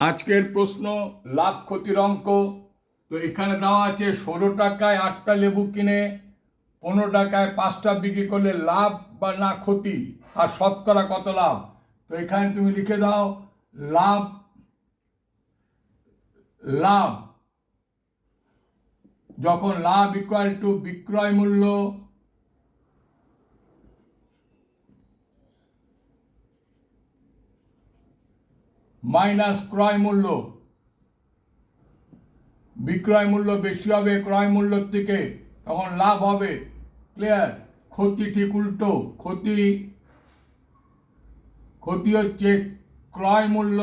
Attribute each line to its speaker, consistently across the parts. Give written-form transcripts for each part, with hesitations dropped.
Speaker 1: আজকের প্রশ্ন লাভ ক্ষতির অঙ্ক। তো এখানে দেওয়া আছে 16 টাকায় 8টা লেবু কিনে 15 টাকায় 5টা বিক্রি করলে লাভ বা না ক্ষতি, আর শতকরা কত লাভ। তো এখানে তুমি লিখে দাও লাভ লাভ যখন লাভ ইকুয়াল টু বিক্রয় মূল্য মাইনাস ক্রয় মূল্য, বিক্রয় মূল্য বেশি হবে ক্রয় মূল্যর থেকে, তখন লাভ হবে। ক্লিয়ার? ক্ষতি ঠিক উল্টো। ক্ষতি হচ্ছে ক্রয় মূল্য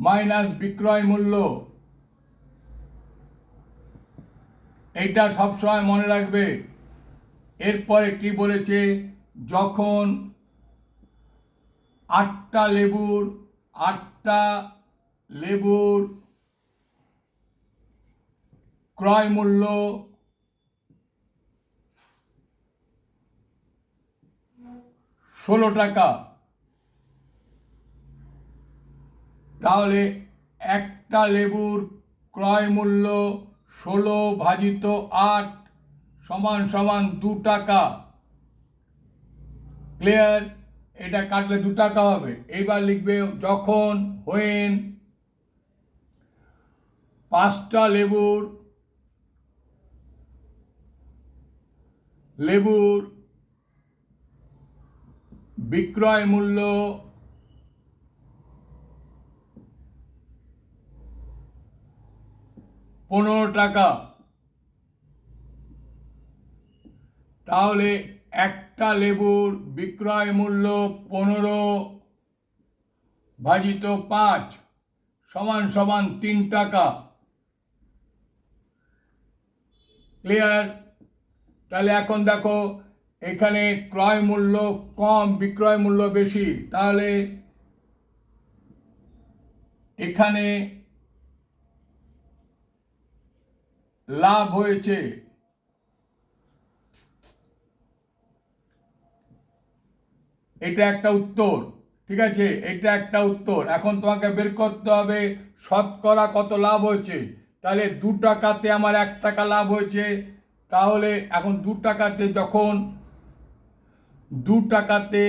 Speaker 1: মাইনাস বিক্রয় মূল্য। এইটা সবসময় মনে রাখবে। এরপরে কি বলেছে, যখন 8টা লেবুর ক্রয় মূল্য 16 টাকা, তাহলে একটা লেবুর ক্রয় মূল্য 16 ভাজিত 8 সমান সমান 2 টাকা। ক্লিয়ার? এটা কাটলে 2 টাকা হবে। এইবার লিখবে যখন হোয়েন 5টা লেবুর বিক্রয় মূল্য 15 টাকা, তাহলে একটা লেবুর বিক্রয় মূল্য 15 ভাজিত 5 সমান সমান 3 টাকা। ক্লিয়ার? তাহলে এখন দেখো এখানে ক্রয় মূল্য কম বিক্রয় মূল্য বেশি, তাহলে এখানে লাভ হয়েছে। এটা একটা উত্তর। ঠিক আছে, এটা একটা উত্তর। এখন তোমাকে বের করতে হবে শতকরা কত লাভ হয়েছে। তাহলে 2 টাকাতে আমার 1 টাকা লাভ হয়েছে, তাহলে এখন 2 টাকাতে যখন 2 টাকাতে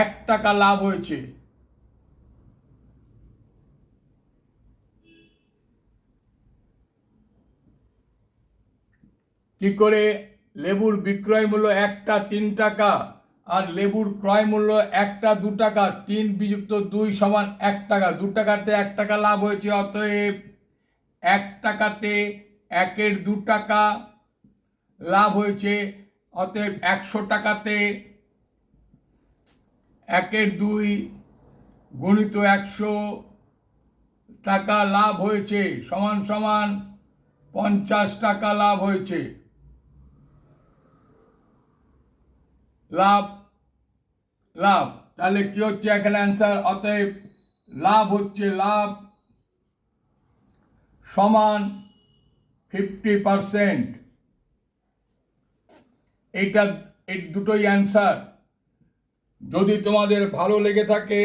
Speaker 1: 1 টাকা লাভ হয়েছে, কি করে? লেবুর বিক্রয় মূল্য একটা 3 টাকা আর লেবুর ক্রয় মূল্য একটা 2 টাকা, 3 বিযুক্ত 2 সমান 1 টাকা। 2 টাকাতে 1 টাকা লাভ হয়েছে, অতএব 1 টাকাতে 1-এর 2 টাকা লাভ হয়েছে, অতএব 100 টাকাতে 1-এর 2 গুণিত 100 টাকা লাভ হয়েছে সমান সমান 50 টাকা লাভ হয়েছে। লাভ লাভ তাহলে কি হচ্ছে এখানে অ্যান্সার? অতএব লাভ হচ্ছে লাভ সমান 50%। এইটা এই দুটোই অ্যান্সার। যদি তোমাদের ভালো লেগে থাকে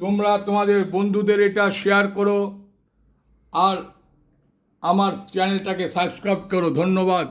Speaker 1: তোমরা তোমাদের বন্ধুদের এটা শেয়ার করো আর আমার চ্যানেলটাকে সাবস্ক্রাইব করো। ধন্যবাদ।